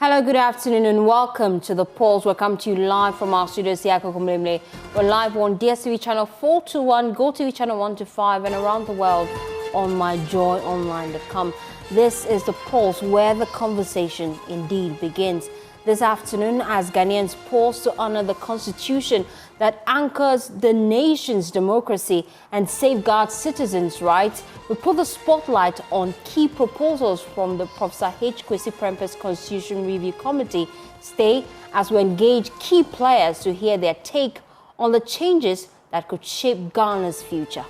Hello, good afternoon and welcome to The Pulse. We come to you live from our studios here at Kokomlemle. We're live on DSTV channel 421, GoTV channel 125 and around the world on myjoyonline.com. This is The Pulse, where the conversation indeed begins. This afternoon, as Ghanaians pause to honor the constitution that anchors the nation's democracy and safeguards citizens' rights, we put the spotlight on key proposals from the Professor H. Kwesi Prempeh's Constitution Review Committee. Stay as we engage key players to hear their take on the changes that could shape Ghana's future.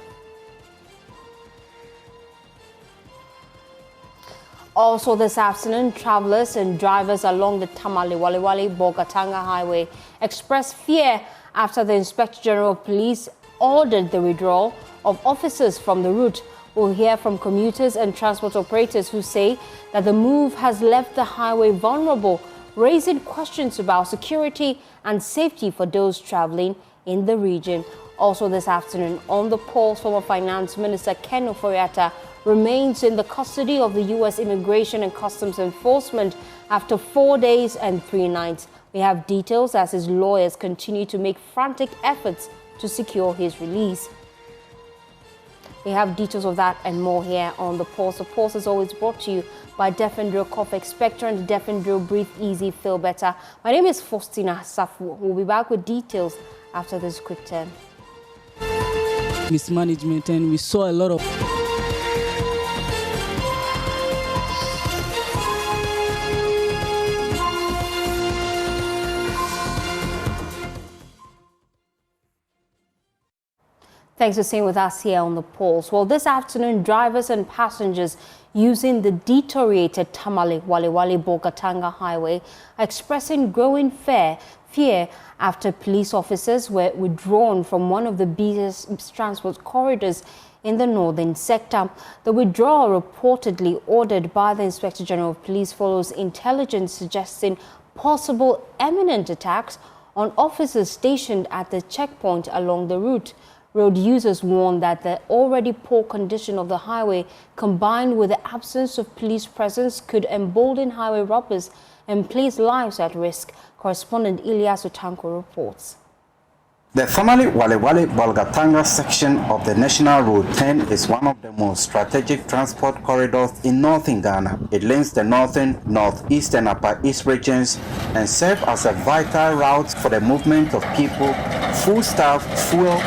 Also this afternoon, travelers and drivers along the Tamale Walewale Bogatanga Highway expressed fear after the Inspector General of Police ordered the withdrawal of officers from the route. We'll hear from commuters and transport operators who say that the move has left the highway vulnerable, raising questions about security and safety for those traveling in the region. Also this afternoon, on The Pulse, former Finance Minister Ken Ofori-Atta remains in the custody of the U.S. Immigration and Customs Enforcement after 4 days and 3 nights. We have details as his lawyers continue to make frantic efforts to secure his release. We have details of that and more here on The Pulse. The Pulse is always brought to you by Defendro Cough Expector and Defendro Breathe Easy Feel Better. My name is Faustina Safu. We'll be back with details after this quick turn. Mismanagement, and we saw a lot of Thanks for staying with us here on The Pulse. Well, this afternoon, drivers and passengers using the deteriorated Tamale Walewale Bogatanga Highway are expressing growing fear after police officers were withdrawn from one of the busiest transport corridors in the northern sector. The withdrawal, reportedly ordered by the Inspector General of Police, follows intelligence suggesting possible imminent attacks on officers stationed at the checkpoint along the route. Road users warn that the already poor condition of the highway, combined with the absence of police presence, could embolden highway robbers and place lives at risk. Correspondent Ilyas Otanko reports. The Tamale Walewale Bogatanga section of the National Road 10 is one of the most strategic transport corridors in northern Ghana. It links the northern, northeast and upper east regions and serves as a vital route for the movement of people, foodstuff, fuel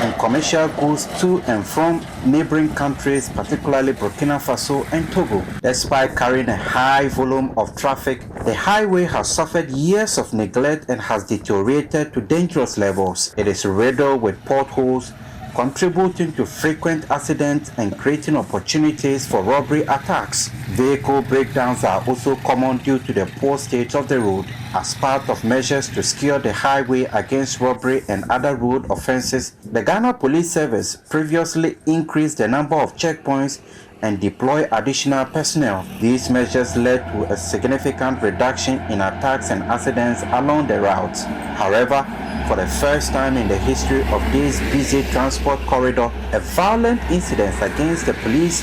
and commercial goods to and from neighboring countries, particularly Burkina Faso and Togo. Despite carrying a high volume of traffic, the highway has suffered years of neglect and has deteriorated to dangerous levels. It is riddled with potholes, contributing to frequent accidents and creating opportunities for robbery attacks. Vehicle breakdowns are also common due to the poor state of the road. As part of measures to secure the highway against robbery and other road offenses, the Ghana Police Service previously increased the number of checkpoints and deploy additional personnel. These measures led to a significant reduction in attacks and accidents along the route. However, for the first time in the history of this busy transport corridor, a violent incident against the police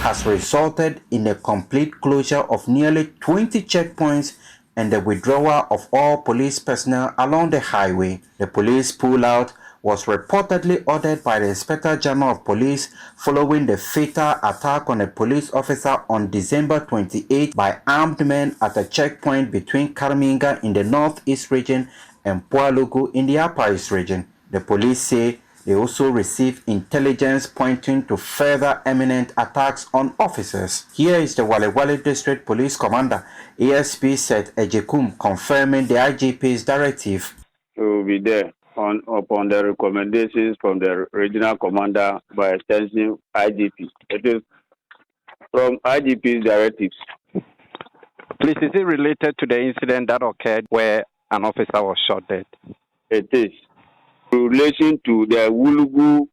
has resulted in a complete closure of nearly 20 checkpoints and the withdrawal of all police personnel along the highway. The police pullout was reportedly ordered by the Inspector General of Police following the fatal attack on a police officer on December 28 by armed men at a checkpoint between Karaminga in the northeast region and Poalogu in the upper east region. The police say they also received intelligence pointing to further imminent attacks on officers. Here is the Walewale District Police Commander, ASP Seth Ejekum, confirming the IGP's directive. We will be there upon the recommendations from the regional commander, by extension IGP. It is from IGP's directives. Please, is it related to the incident that occurred where an officer was shot dead? It is. In relation to the Wulugu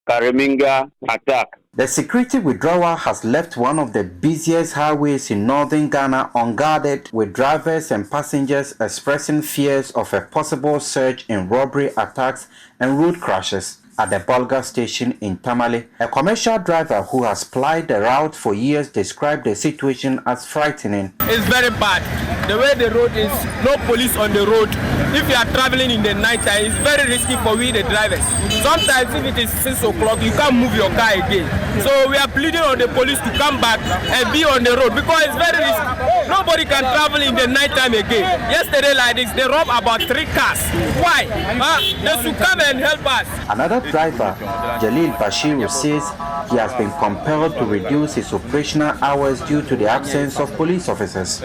Karaminga attack. The security withdrawal has left one of the busiest highways in northern Ghana unguarded, with drivers and passengers expressing fears of a possible surge in robbery attacks and road crashes. at the Bulga station in Tamale. A commercial driver who has plied the route for years described the situation as frightening. It's very bad. The way the road is, no police on the road. If you are traveling in the night time, it's very risky for we the drivers. Sometimes if it is 6 o'clock, you can't move your car again. So we are pleading on the police to come back and be on the road because it's very risky. Nobody can travel in the night time again. Yesterday like this, they robbed about 3 cars. Why? They should come and help us. Another driver, Jalil Bashir, says he has been compelled to reduce his operational hours due to the absence of police officers.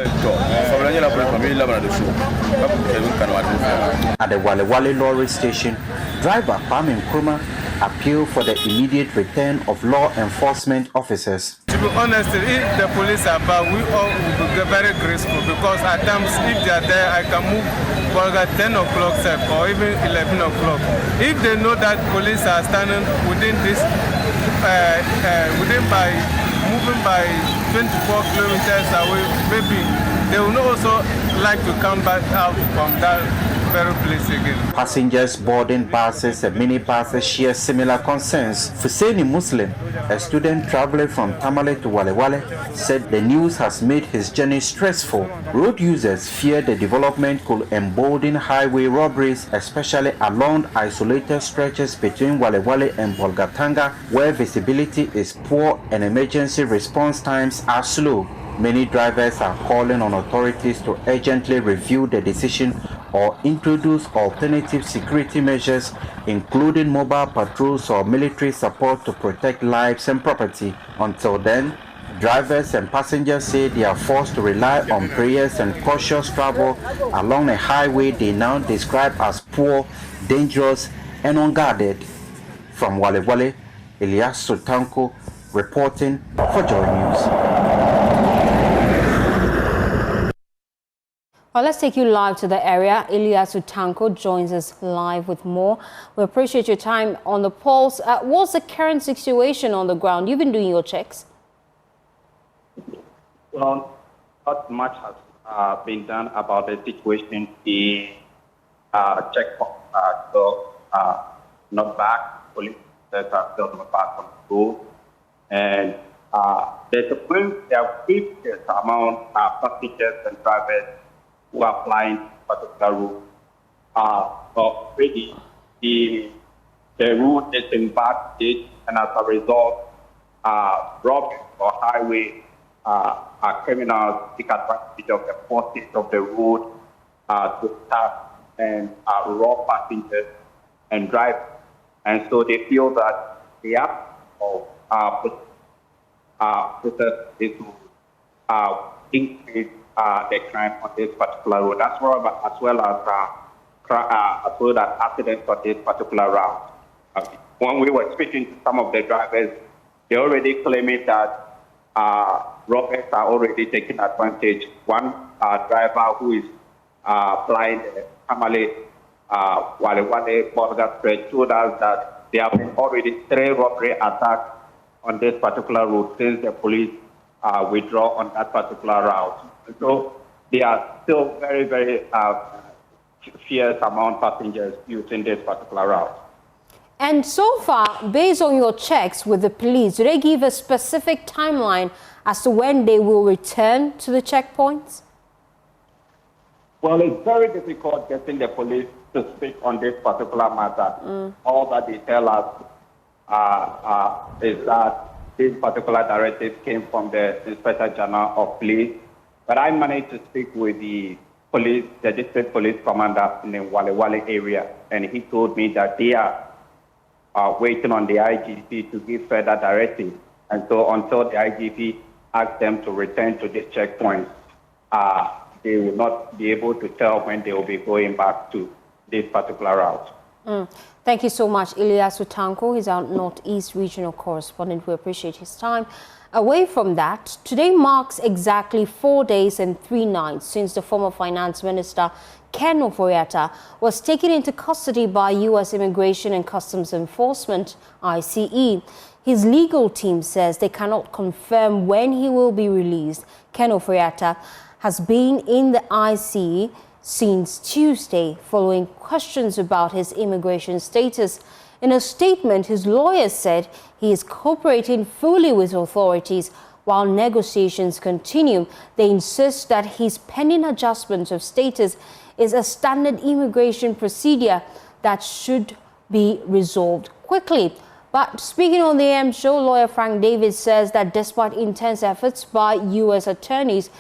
At the Walewale lorry station, driver Pam Nkrumah appealed for the immediate return of law enforcement officers. To be honest, if the police are back, we all will be very graceful because at times if they are there, I can move at 10 o'clock or even 11 o'clock. If they know that police are standing within this, moving by 24 kilometers away, maybe they will also like to come back out from that very place again. Passengers boarding buses and minibuses share similar concerns. Fuseni Muslim, a student traveling from Tamale to Walewale, said the news has made his journey stressful. Road users fear the development could embolden highway robberies, especially along isolated stretches between Walewale and Bolgatanga, where visibility is poor and emergency response times are slow. Many drivers are calling on authorities to urgently review the decision or introduce alternative security measures, including mobile patrols or military support to protect lives and property. Until then, drivers and passengers say they are forced to rely on prayers and cautious travel along a highway they now describe as poor, dangerous, and unguarded. From Walewale, Elias Sotanko reporting for JoyNews. Well, let's take you live to the area. Elias Utanko joins us live with more. We appreciate your time on the pulse. What's the current situation on the ground? You've been doing your checks. Well, not much has been done about the situation. The checkpoint, not back. Police are still not back on the road. And there's a previous amount of passengers and drivers who are flying particular route. Already the route is in bad state, and as a result, robbers or highway criminals take advantage of the poor state of the road to stop and rob passengers and drive. And so they feel that the act of process is to increase the crime on this particular road, as well as accidents on this particular route. When we were speaking to some of the drivers, they already claiming that robbers are already taking advantage. One driver who is flying the Tamale Walewale border stretch told us that there have been already 3 robbery attacks on this particular route since the police withdraw on that particular route. So they are still very, very fierce among passengers using this particular route. And so far, based on your checks with the police, do they give a specific timeline as to when they will return to the checkpoints? Well, it's very difficult getting the police to speak on this particular matter. All that they tell us is that this particular directive came from the Inspector General of Police. But I managed to speak with the district police commander in the Walewale area, and he told me that they are waiting on the IGP to give further directives. And so until the IGP asks them to return to this checkpoint, they will not be able to tell when they will be going back to this particular route. Thank you so much, Elias Utanko. He's our Northeast Regional Correspondent. We appreciate his time. Away from that, today marks exactly 4 days and 3 nights since the former Finance Minister Ken Ofori-Atta was taken into custody by U.S. Immigration and Customs Enforcement, ICE. His legal team says they cannot confirm when he will be released. Ken Ofori-Atta has been in the ICE since Tuesday following questions about his immigration status. In a statement, his lawyers said he is cooperating fully with authorities while negotiations continue. They insist that his pending adjustment of status is a standard immigration procedure that should be resolved quickly. But speaking on the AM show, lawyer Frank Davis says that despite intense efforts by U.S. attorneys,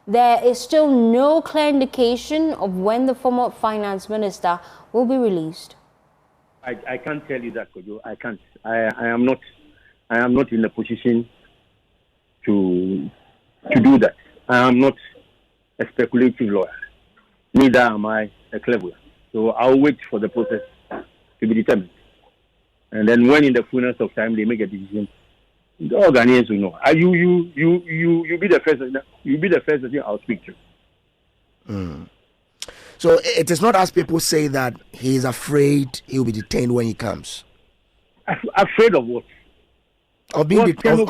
there is still no clear indication of when the former finance minister will be released. I can't tell you that, Kojo. I can't. I am not in a position to do that. I am not a speculative lawyer. Neither am I a clever one. So I'll wait for the process to be determined. And then when in the fullness of time they make a decision, the Ghanaians will know. You be the first. You be the first person I'll speak to. Mm. So it is not as people say that he is afraid he will be detained when he comes. Afraid of what? Of being detained. In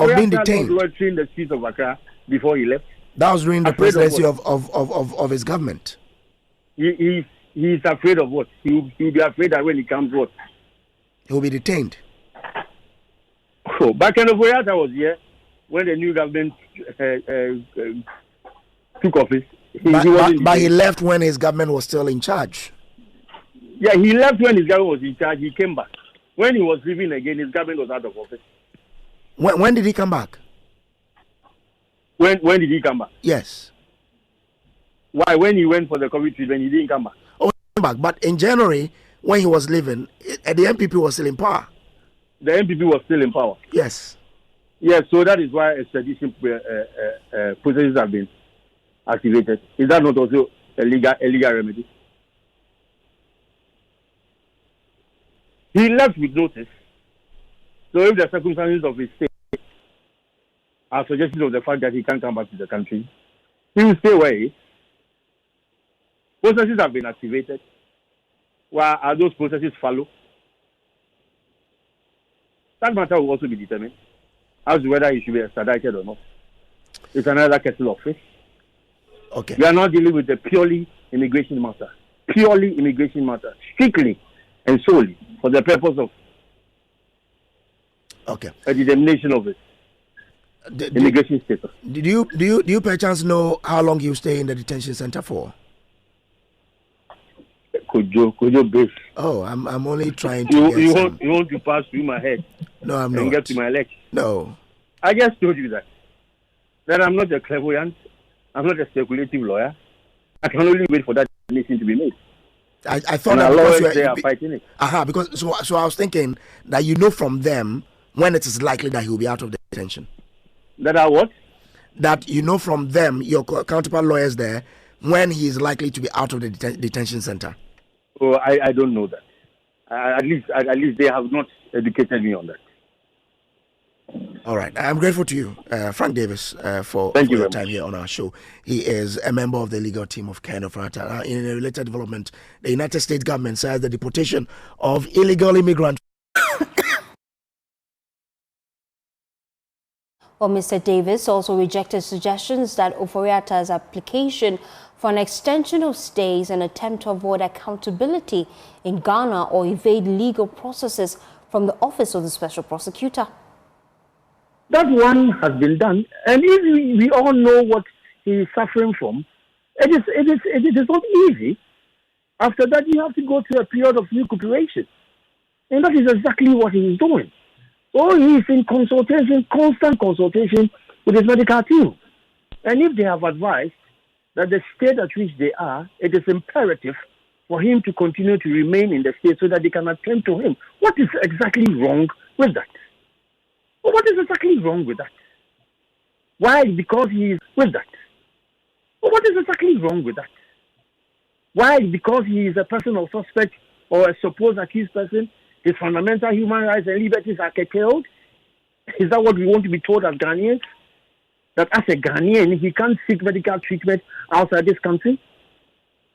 the streets of Accra before he left. That was during the presidency of his government. He is afraid of what? He'll be afraid that when he comes, what? He will be detained. So back in the way I was here, when the new government took office. But he left when his government was still in charge. Yeah, he left when his government was in charge. He came back. When he was leaving again, his government was out of office. When did he come back? When did he come back? Yes. Why? When he went for the COVID treatment, he didn't come back. Oh, he came back. But in January, when he was leaving, the MPP was still in power. The MPP was still in power? Yes. Yes, so that is why extradition processes have been activated. Is that not also a legal remedy? He left with notice. So if the circumstances of his stay are suggestive of the fact that he can't come back to the country, he will stay where he is. Processes have been activated. Why are those processes follow? That matter will also be determined as to whether he should be extradited or not. It's another kettle of fish. Okay. We are not dealing with a purely immigration matter. Purely immigration matter. Strictly and solely for the purpose of a determination of it. Immigration status. Do you perchance know how long you stay in the detention center for? Kojo base. Oh, I'm only trying to you want to pass through my head. No, I'm not. And get to my leg. No. I just told you that I'm not a clairvoyant. I'm not a speculative lawyer. I can only wait for that decision to be made. I thought that lawyers they are fighting it. Because so I was thinking that you know from them when it is likely that he will be out of the detention. That are what? That you know from them, your counterpart lawyers there, when he is likely to be out of the detention center. Oh, I don't know that. At least they have not educated me on that. All right. I'm grateful to you, Frank Davis, for your time here on our show. He is a member of the legal team of Ken of Rata. In a related development, the United States government says the deportation of illegal immigrants. Well, Mr. Davis also rejected suggestions that Oforiatta's application for an extension of stay is an attempt to avoid accountability in Ghana or evade legal processes from the Office of the Special Prosecutor. That one has been done, and if we all know what he is suffering from, it is not easy. After that, you have to go through a period of recuperation, and that is exactly what he is doing. So he is in consultation, constant consultation with his medical team, and if they have advised that the state at which they are, it is imperative for him to continue to remain in the state so that they can attend to him. What is exactly wrong with that? What is exactly wrong with that? Why? Because he is with that. What is exactly wrong with that? Why? Because he is a person of suspect or a supposed accused person. His fundamental human rights and liberties are curtailed. Is that what we want to be told as Ghanaians? That as a Ghanaian, he can't seek medical treatment outside this country?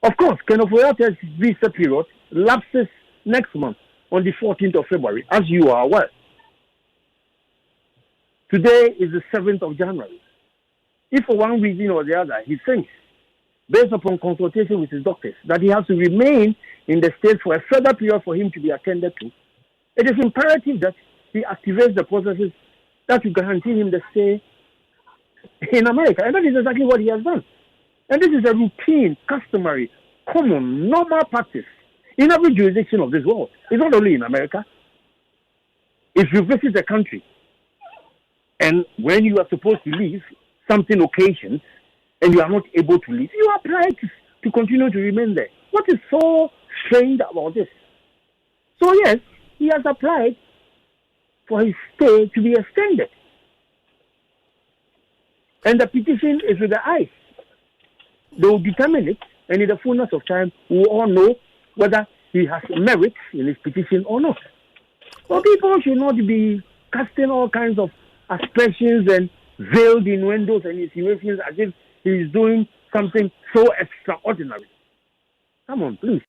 Of course, Ken Oforiatta's visa period lapses next month on the 14th of February, as you are aware. Today is the 7th of January. If for one reason or the other he thinks, based upon consultation with his doctors, that he has to remain in the state for a further period for him to be attended to, It is imperative that he activates the processes that will guarantee him the stay in America. And that is exactly what he has done. And this is a routine, customary, common, normal practice in every jurisdiction of this world. It's not only in America. If you visit the country and when you are supposed to leave, something occasions and you are not able to leave, you apply to continue to remain there. What is so strange about this? So yes, he has applied for his stay to be extended. And the petition is with the ICE. They will determine it, and in the fullness of time, we will all know whether he has merit in his petition or not. But people should not be casting all kinds of aspersions and veiled innuendos and insinuations as if he is doing something so extraordinary. Come on, please.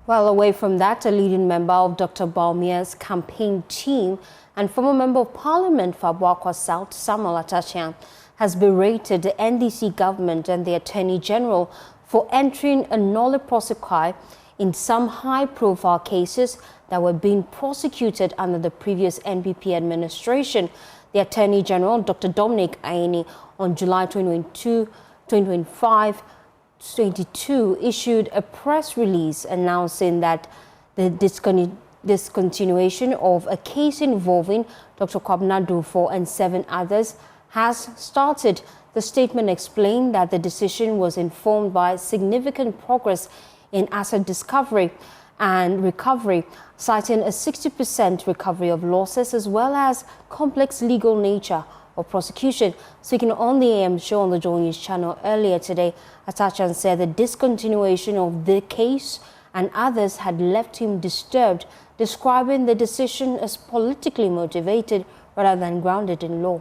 Well, away from that, a leading member of Dr. Bawumia's campaign team and former Member of Parliament for Abuakwa South, Samuel Atachian, has berated the NDC government and the Attorney General for entering a nolle prosequi in some high-profile cases that were being prosecuted under the previous NPP administration. The Attorney General, Dr. Dominic Ayeni, on July 2022 issued a press release announcing that the discontinuation of a case involving Dr. Kwabena Dufo and 7 others has started. The statement explained that the decision was informed by significant progress in asset discovery and recovery, citing a 60% recovery of losses as well as complex legal nature of prosecution. Speaking on the AM show on the JoyNews channel earlier today, Atachian said the discontinuation of the case and others had left him disturbed, describing the decision as politically motivated rather than grounded in law.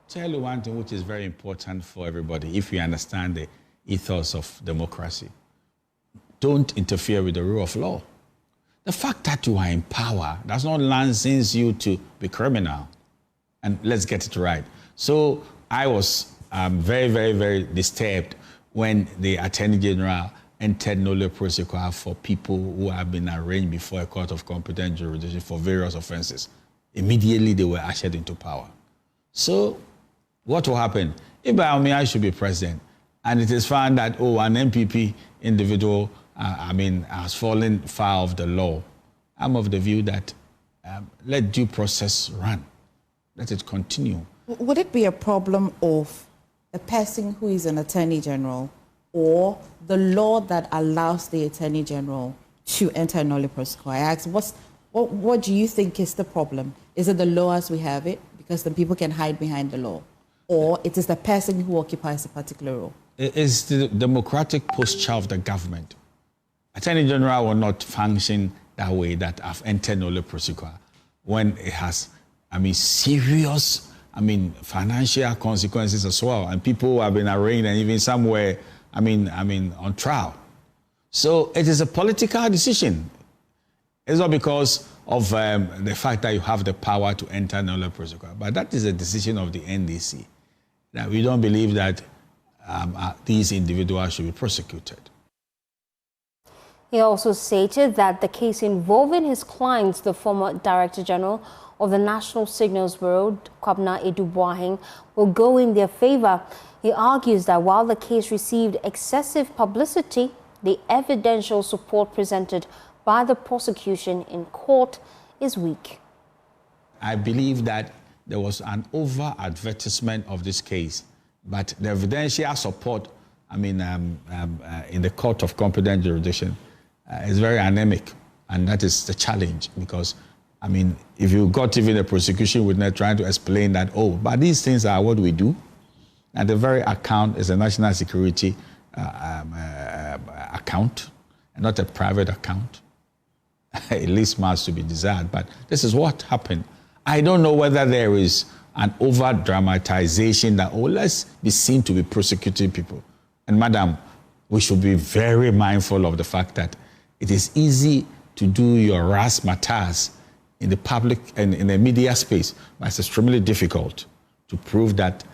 Tell you one thing which is very important for everybody, if you understand the ethos of democracy. Don't interfere with the rule of law. The fact that you are in power does not license you to be criminal. And let's get it right. So I was very, very, very disturbed when the Attorney General entered nolle prosequi for people who have been arraigned before a court of competent jurisdiction for various offenses. Immediately they were ushered into power. So what will happen? If Bawumia should be president and it is found that, an MPP individual has fallen foul of the law, I'm of the view that let due process run. Let it continue. Would it be a problem of a person who is an Attorney General or the law that allows the Attorney General to enter nolle prosequi? I ask, what do you think is the problem? Is it the law as we have it, because the people can hide behind the law? Or it is the person who occupies a particular role? It is the democratic posture of the government. Attorney General will not function that way, that I've entered nolle prosequi when it has serious, financial consequences as well, and people who have been arraigned and even somewhere, on trial. So it is a political decision. It's not because of the fact that you have the power to enter nolle prosequi, but that is a decision of the NDC. That we don't believe that these individuals should be prosecuted. He also stated that the case involving his clients, the former Director General of the National Signals Bureau, Kwabena Edu-Boaheng, will go in their favor. He argues that while the case received excessive publicity, the evidential support presented by the prosecution in court is weak. I believe that there was an over-advertisement of this case, but the evidential support, in the court of competent jurisdiction is very anemic, and that is the challenge because if you got even a prosecution witness trying to explain that, but these things are what we do, and the very account is a national security account, and not a private account. It leaves much to be desired, but this is what happened. I don't know whether there is an over-dramatization that, let's be seen to be prosecuting people. And madam, we should be very mindful of the fact that it is easy to do your razzmatazz in the public and in the media space, but it's extremely difficult to prove that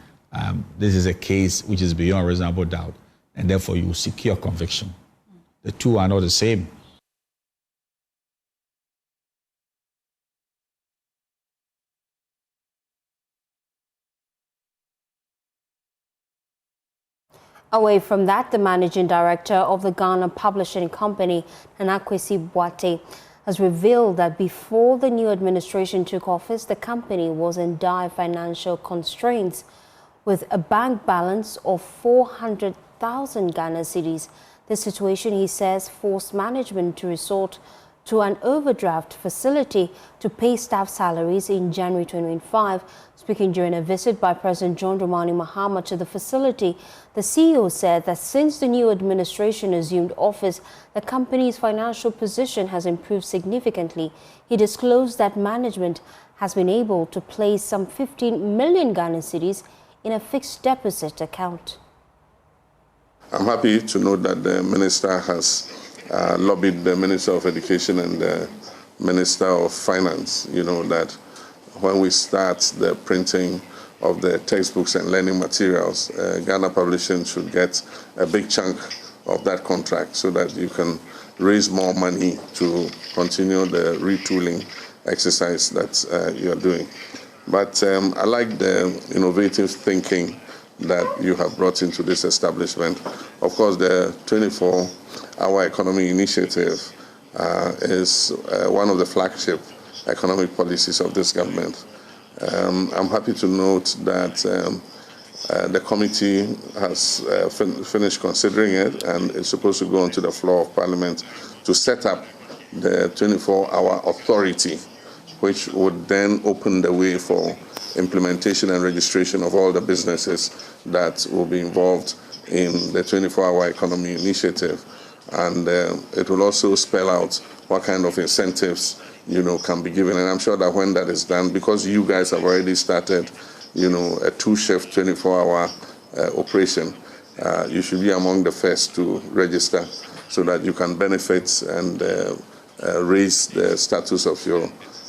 this is a case which is beyond reasonable doubt, and therefore you will secure conviction. The two are not the same. Away from that, the managing director of the Ghana Publishing Company, Nanakwesi Boate, has revealed that before the new administration took office, the company was in dire financial constraints with a bank balance of 400,000 Ghana cedis. This situation, he says, forced management to resort to an overdraft facility to pay staff salaries in January 2025. Speaking during a visit by President John Dramani Mahama to the facility, the CEO said that since the new administration assumed office, the company's financial position has improved significantly. He disclosed that management has been able to place some 15 million Ghana cedis in a fixed deposit account. I'm happy to note that the minister has lobbied the Minister of Education and the Minister of Finance, that when we start the printing of the textbooks and learning materials, Ghana Publishing should get a big chunk of that contract so that you can raise more money to continue the retooling exercise that you're doing. But I like the innovative thinking that you have brought into this establishment. Of course, the 24-hour economy initiative is one of the flagship economic policies of this government. I'm happy to note that the committee has finished considering it and is supposed to go onto the floor of Parliament to set up the 24-hour authority, which would then open the way for implementation and registration of all the businesses that will be involved in the 24-hour economy initiative. And it will also spell out what kind of incentives, can be given. And I'm sure that when that is done, because you guys have already started, a two-shift 24-hour operation, you should be among the first to register so that you can benefit and raise the status of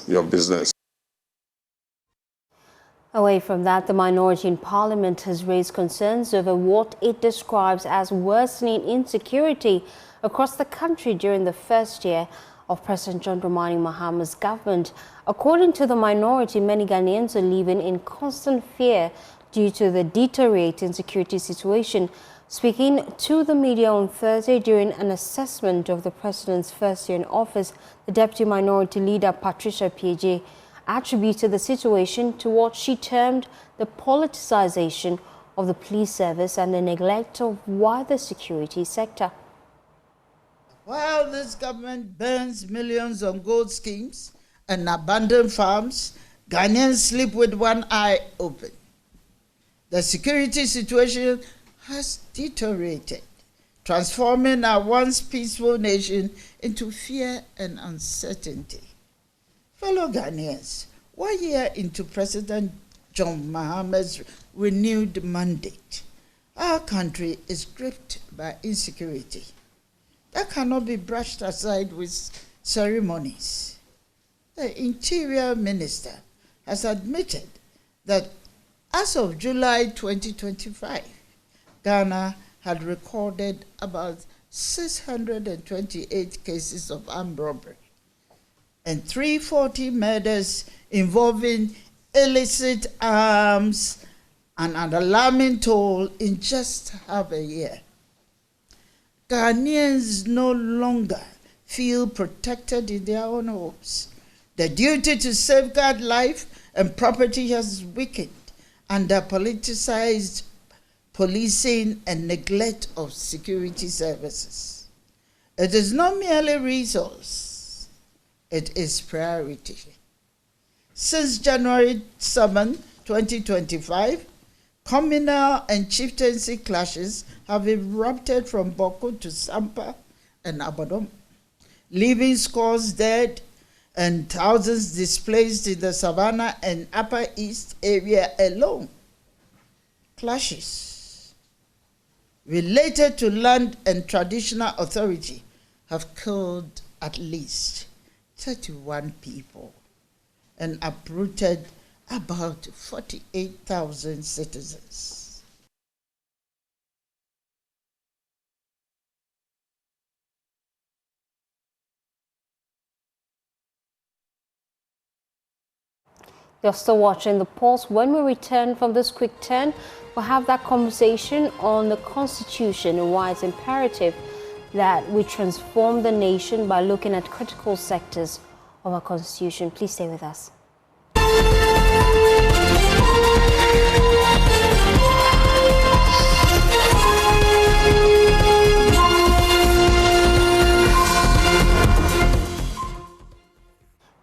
your business. Away from that, the minority in Parliament has raised concerns over what it describes as worsening insecurity across the country during the first year of President John Dramani Mahama's government. According to the minority, many Ghanaians are living in constant fear due to the deteriorating security situation. Speaking to the media on Thursday during an assessment of the president's first year in office, the deputy minority leader, Patricia Pieje, attributed the situation to what she termed the politicization of the police service and the neglect of wider security sector. While this government burns millions on gold schemes and abandoned farms, Ghanaians sleep with one eye open. The security situation has deteriorated, transforming our once peaceful nation into fear and uncertainty. Fellow Ghanaians, 1 year into President John Mahama's renewed mandate, our country is gripped by insecurity that cannot be brushed aside with ceremonies. The Interior Minister has admitted that as of July 2025, Ghana had recorded about 628 cases of armed robbery and 340 murders involving illicit arms, and an alarming toll in just half a year. Ghanaians no longer feel protected in their own homes. The duty to safeguard life and property has weakened under politicized policing and neglect of security services. It is not merely resource, it is priority. Since January 7, 2025, communal and chieftaincy clashes have erupted from Boko to Sampa and Abadom, leaving scores dead and thousands displaced in the Savannah and Upper East area alone. Clashes related to land and traditional authority have killed at least 31 people and uprooted about 48,000 citizens. You're still watching The Pulse. When we return from this quick turn, we'll have that conversation on the Constitution and why it's imperative that we transform the nation by looking at critical sectors of our Constitution. Please stay with us.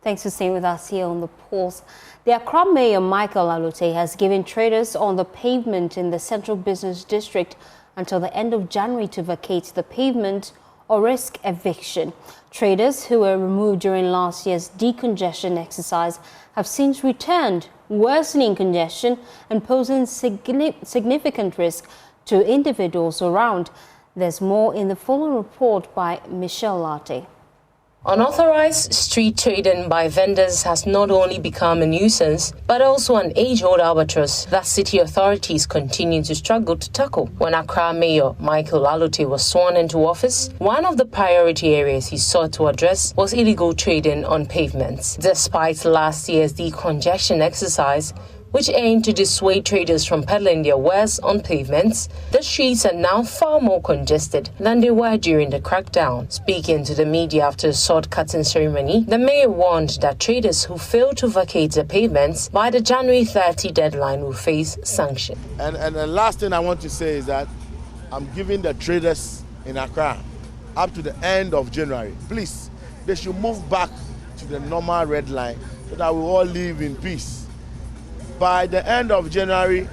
Thanks for staying with us here on The Pulse. The Accra Mayor Michael Alute has given traders on the pavement in the Central Business District until the end of January to vacate the pavement or risk eviction. Traders who were removed during last year's decongestion exercise have since returned, worsening congestion and posing significant risk to individuals around. There's more in the following report by Michelle Latte. Unauthorized street trading by vendors has not only become a nuisance, but also an age-old albatross that city authorities continue to struggle to tackle. When Accra Mayor Michael Alute was sworn into office, one of the priority areas he sought to address was illegal trading on pavements. Despite last year's decongestion exercise, which aimed to dissuade traders from peddling their wares on pavements, the streets are now far more congested than they were during the crackdown. Speaking to the media after the sword-cutting ceremony, the mayor warned that traders who fail to vacate the pavements by the January 30 deadline will face sanctions. And the last thing I want to say is that I'm giving the traders in Accra up to the end of January. Please, they should move back to the normal red line so that we all live in peace. By the end of January,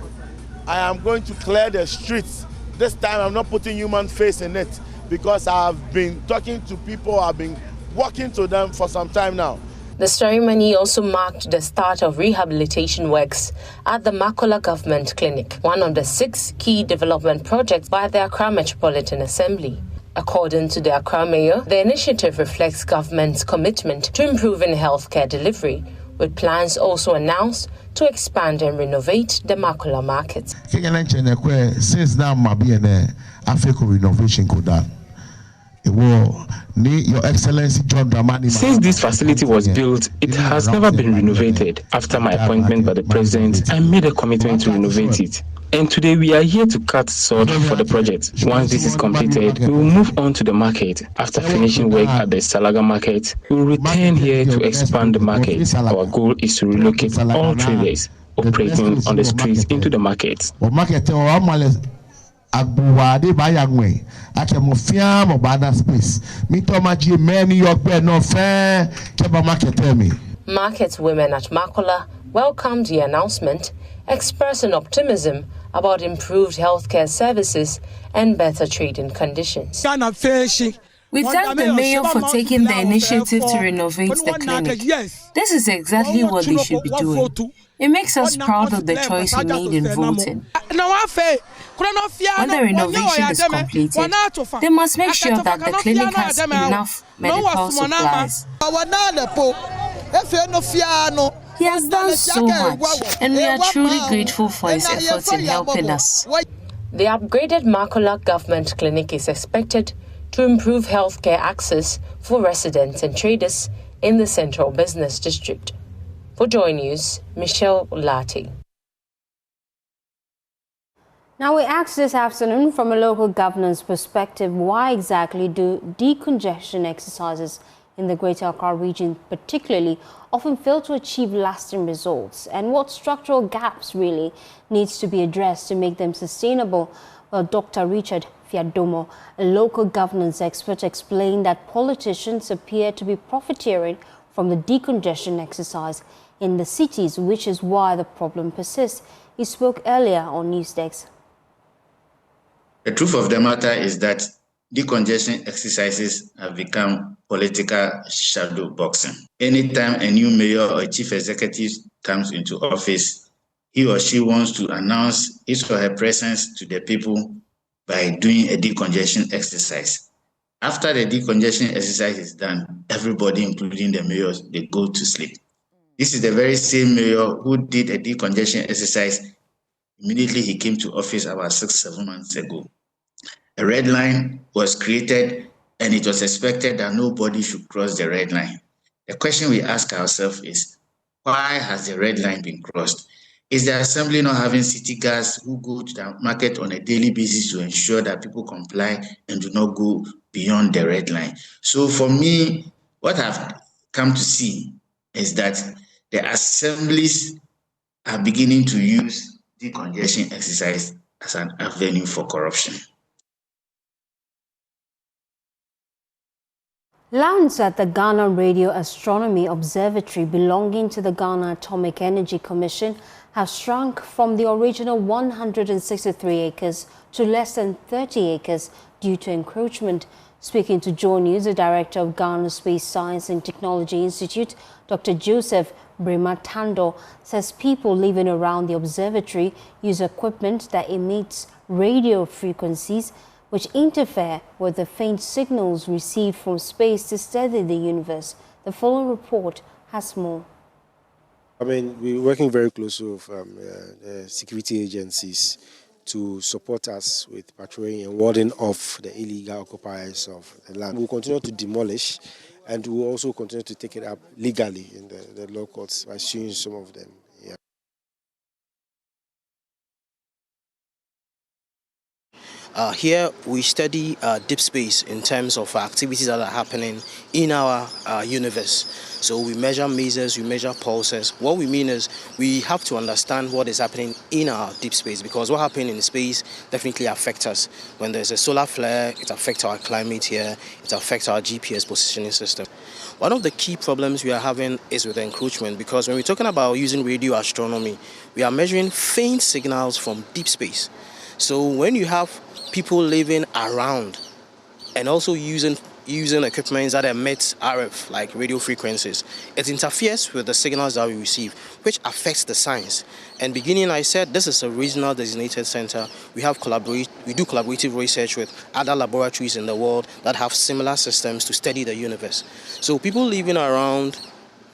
I am going to clear the streets. This time I'm not putting human face in it because I've been talking to people, I've been walking to them for some time now. The ceremony also marked the start of rehabilitation works at the Makola Government Clinic, one of the 6 key development projects by the Accra Metropolitan Assembly. According to the Accra Mayor, the initiative reflects government's commitment to improving healthcare delivery, with plans also announced to expand and renovate the Makola market. Since now, African renovation could done. Your Excellency John Dramani. Since this facility was built, it has never been renovated. After my appointment by the President, I made a commitment to renovate it. And today we are here to cut sod for the project. Once this is completed, we will move on to the market. After finishing work at the Salaga market, we will return here to expand the market. Our goal is to relocate all traders operating on the streets into the market. Market women at Makola welcomed the announcement, expressing optimism about improved healthcare services and better trading conditions. We thank the mayor for taking the initiative to renovate the clinic. This is exactly what they should be doing. It makes us proud of the choice we made in voting. When the renovation is completed, they must make sure that the clinic has enough medical supplies. He has done so much, and we are truly grateful for his efforts in helping us. The upgraded Makola Government Clinic is expected to improve healthcare access for residents and traders in the Central Business District. For JoyNews, Michelle Latte. Now we asked this afternoon from a local governance perspective, why exactly do decongestion exercises in the Greater Accra region particularly often fail to achieve lasting results, and what structural gaps really needs to be addressed to make them sustainable? Well, Dr. Richard Fiadomo, a local governance expert, explained that politicians appear to be profiteering from the decongestion exercise in the cities, which is why the problem persists. He spoke earlier on Newsdesk. The truth of the matter is that decongestion exercises have become political shadow boxing. Anytime a new mayor or chief executive comes into office, he or she wants to announce his or her presence to the people by doing a decongestion exercise. After the decongestion exercise is done, everybody, including the mayors, they go to sleep. This is the very same mayor who did a decongestion exercise immediately he came to office about 6-7 months ago. A red line was created, and it was expected that nobody should cross the red line. The question we ask ourselves is, why has the red line been crossed? Is the assembly not having city guards who go to the market on a daily basis to ensure that people comply and do not go beyond the red line? So for me, what I've come to see is that the assemblies are beginning to use decongestion exercise as an avenue for corruption. Lands at the Ghana Radio Astronomy Observatory belonging to the Ghana Atomic Energy Commission have shrunk from the original 163 acres to less than 30 acres due to encroachment. Speaking to JoyNews, the director of Ghana Space Science and Technology Institute, Dr. Joseph Brimatando, says people living around the observatory use equipment that emits radio frequencies which interfere with the faint signals received from space to study the universe. The following report has more. We're working very closely with the security agencies to support us with patrolling and warding off the illegal occupiers of the land. We'll continue to demolish, and we'll also continue to take it up legally in the law courts by suing some of them. Yeah. Here we study deep space in terms of activities that are happening in our universe. So we measure masers, we measure pulses. What we mean is we have to understand what is happening in our deep space, because what happens in space definitely affects us. When there's a solar flare, it affects our climate here, it affects our GPS positioning system. One of the key problems we are having is with encroachment, because when we're talking about using radio astronomy, we are measuring faint signals from deep space. So when you have people living around and also using equipment that emits RF, like radio frequencies, it interferes with the signals that we receive, which affects the science. And beginning, I said, this is a regional designated center. We do collaborative research with other laboratories in the world that have similar systems to study the universe. So people living around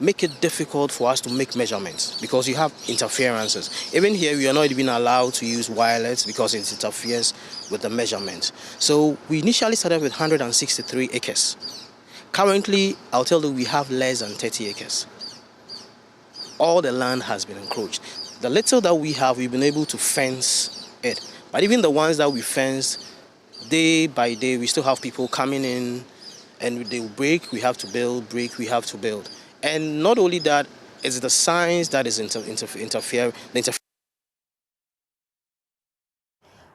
make it difficult for us to make measurements because you have interferences. Even here, we are not even allowed to use wireless because it interferes with the measurements. So we initially started with 163 acres. Currently, I'll tell you, we have less than 30 acres. All the land has been encroached. The little that we have, we've been able to fence it. But even the ones that we fence, day by day, we still have people coming in and they will break, we have to build, break, we have to build. And not only that, it's the science that is interfering.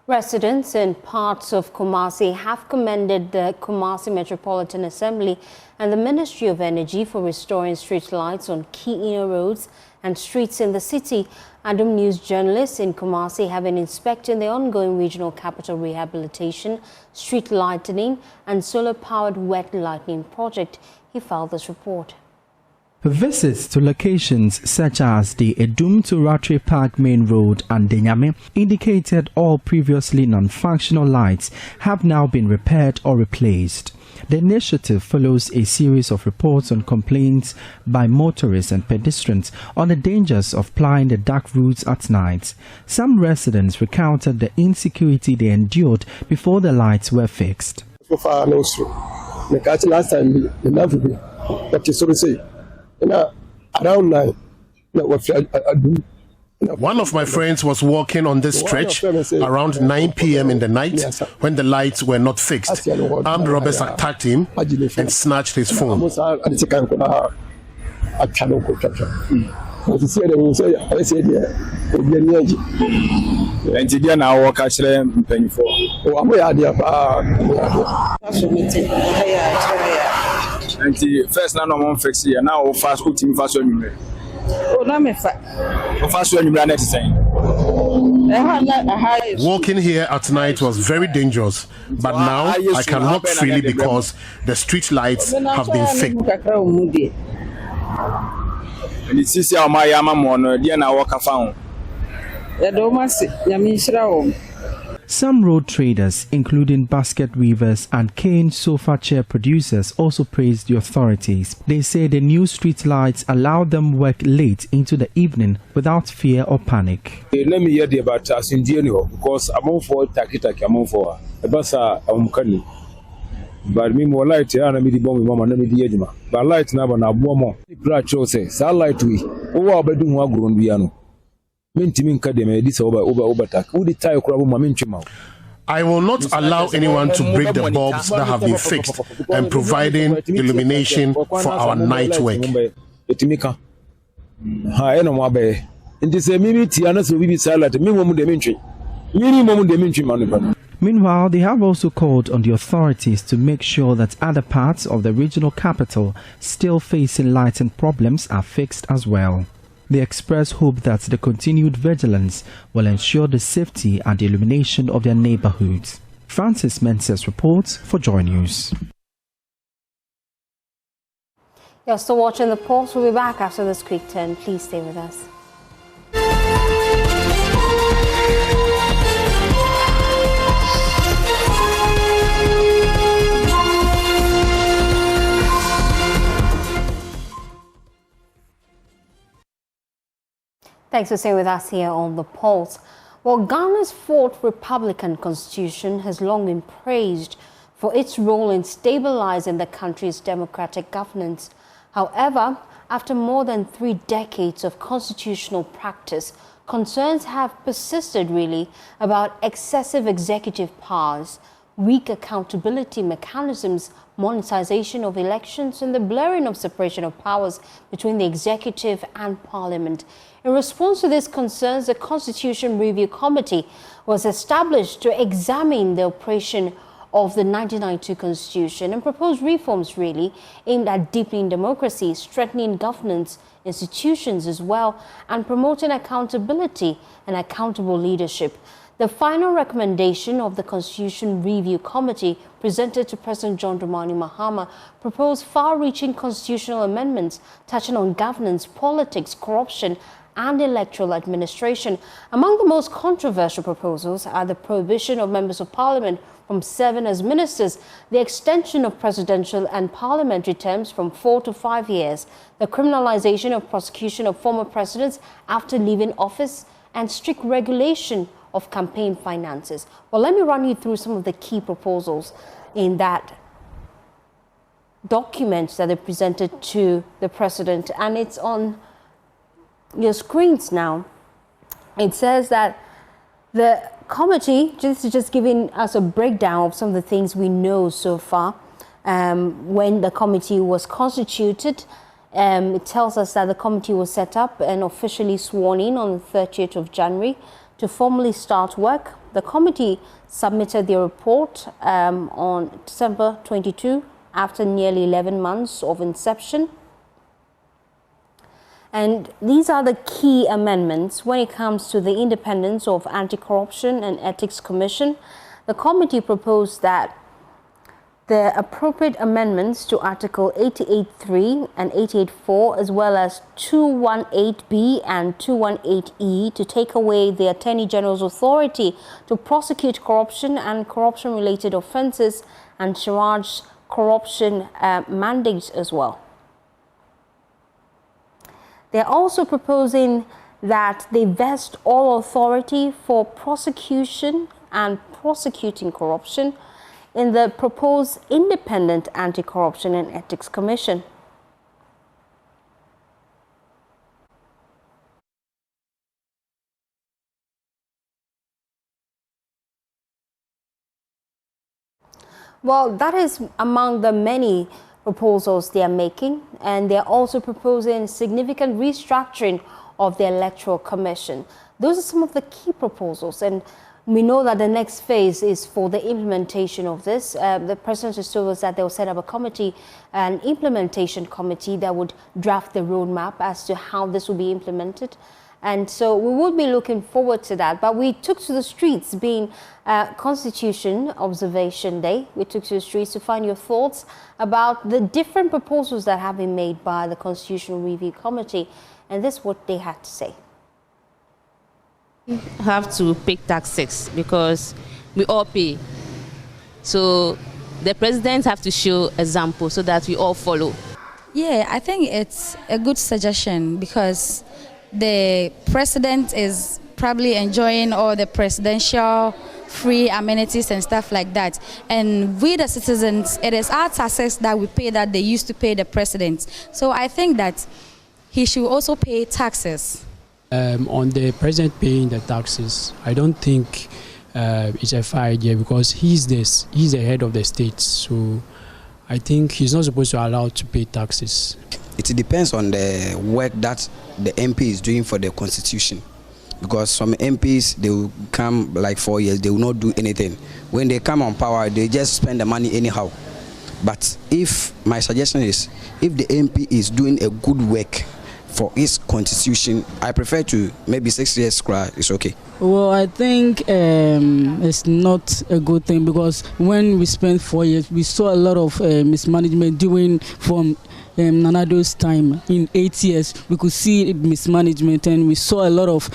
Residents in parts of Kumasi have commended the Kumasi Metropolitan Assembly and the Ministry of Energy for restoring street lights on key inner roads and streets in the city. Adam News journalists in Kumasi have been inspecting the ongoing regional capital rehabilitation, street lightening and solar-powered wet lighting project. He filed this report. Visits to locations such as the Edum to Ratri Park Main Road and Denyame indicated all previously non-functional lights have now been repaired or replaced. The initiative follows a series of reports on complaints by motorists and pedestrians on the dangers of plying the dark routes at night. Some residents recounted the insecurity they endured before the lights were fixed. Around 9. One of my friends was walking on this stretch around 9 p.m. in the night when the lights were not fixed. Armed robbers attacked him and snatched his phone. First, now no one fix here. Now fast team fast on you. Oh, no me fast on you next time. Walking here at night was very dangerous, but now I can walk freely because the street lights have been fixed. And it's easy on my yamamono. Dia na walk afound. Some road traders, including basket weavers and cane sofa chair producers, also praised the authorities. They say the new street lights allowed them work late into the evening without fear or panic. Let me hear the about us in January because I'm on for Takitaki, I'm on for a bassa, I'm canny. But me more light, and I made the bomb, Mamma, and the Edma. But light now, and a bomb. Black chose, light we, Owa obedu ho agro ndu ya no. Mentimi nka de me di se oba tak. Udi tie kura bo ma mentwema. I will not allow anyone to break the bulbs that have been fixed and providing illumination for our night work. Meanwhile, they have also called on the authorities to make sure that other parts of the regional capital still facing lighting problems are fixed as well. They express hope that the continued vigilance will ensure the safety and the illumination of their neighborhoods. Francis Menses reports for JoyNews. You're still watching The Pulse. We'll be back after this quick turn. Please stay with us. Thanks for staying with us here on The Pulse. Well, Ghana's fourth Republican Constitution has long been praised for its role in stabilizing the country's democratic governance. However, after more than 3 decades of constitutional practice, concerns have persisted really about excessive executive powers, weak accountability mechanisms, monetization of elections, and the blurring of separation of powers between the executive and parliament. In response to these concerns, the Constitution Review Committee was established to examine the operation of the 1992 Constitution and propose reforms really aimed at deepening democracy, strengthening governance institutions as well, and promoting accountability and accountable leadership. The final recommendation of the Constitution Review Committee presented to President John Dramani Mahama proposed far-reaching constitutional amendments touching on governance, politics, corruption, and electoral administration. Among the most controversial proposals are the prohibition of members of parliament from serving as ministers, the extension of presidential and parliamentary terms from 4 to 5 years, the criminalization of prosecution of former presidents after leaving office, and strict regulation of campaign finances. Well, let me run you through some of the key proposals in that document that they presented to the president, and it's on your screens now. It says that the committee, just giving us a breakdown of some of the things we know so far. When the committee was constituted, it tells us that the committee was set up and officially sworn in on the 30th of January to formally start work. The committee submitted their report on December 22 after nearly 11 months of inception. And these are the key amendments when it comes to the independence of Anti-Corruption and Ethics Commission. The committee proposed that the appropriate amendments to Article 88.3 and 88.4, as well as 218B and 218E, to take away the Attorney General's authority to prosecute corruption and corruption-related offences and charge corruption mandates as well. They're also proposing that they vest all authority for prosecution and prosecuting corruption in the proposed Independent Anti-Corruption and Ethics Commission. Well, that is among the many proposals they are making, and they're also proposing significant restructuring of the Electoral Commission. Those are some of the key proposals, and we know that the next phase is for the implementation of this. The president has told us that they will set up a committee, an implementation committee that would draft the roadmap as to how this will be implemented. And so we will be looking forward to that. But we took to the streets, being Constitution Observation Day. We took to the streets to find your thoughts about the different proposals that have been made by the Constitutional Review Committee. And this is what they had to say. Have to pay taxes because we all pay. So the president have to show example so that we all follow. Yeah, I think it's a good suggestion because the president is probably enjoying all the presidential free amenities and stuff like that. And we the citizens, it is our taxes that we pay that they used to pay the president. So I think that he should also pay taxes. On the president paying the taxes, I don't think it's a fair idea because he's the head of the state. So I think he's not supposed to be allowed to pay taxes. It depends on the work that the MP is doing for the constitution. Because some MPs, they will come like 4 years, they will not do anything. When they come on power, they just spend the money anyhow. But if my suggestion is, if the MP is doing a good work for his constitution, I prefer to maybe 6 years cry, it's okay. Well, I think it's not a good thing because when we spent 4 years, we saw a lot of mismanagement during from Nanado's time. In 8 years, we could see mismanagement and we saw a lot of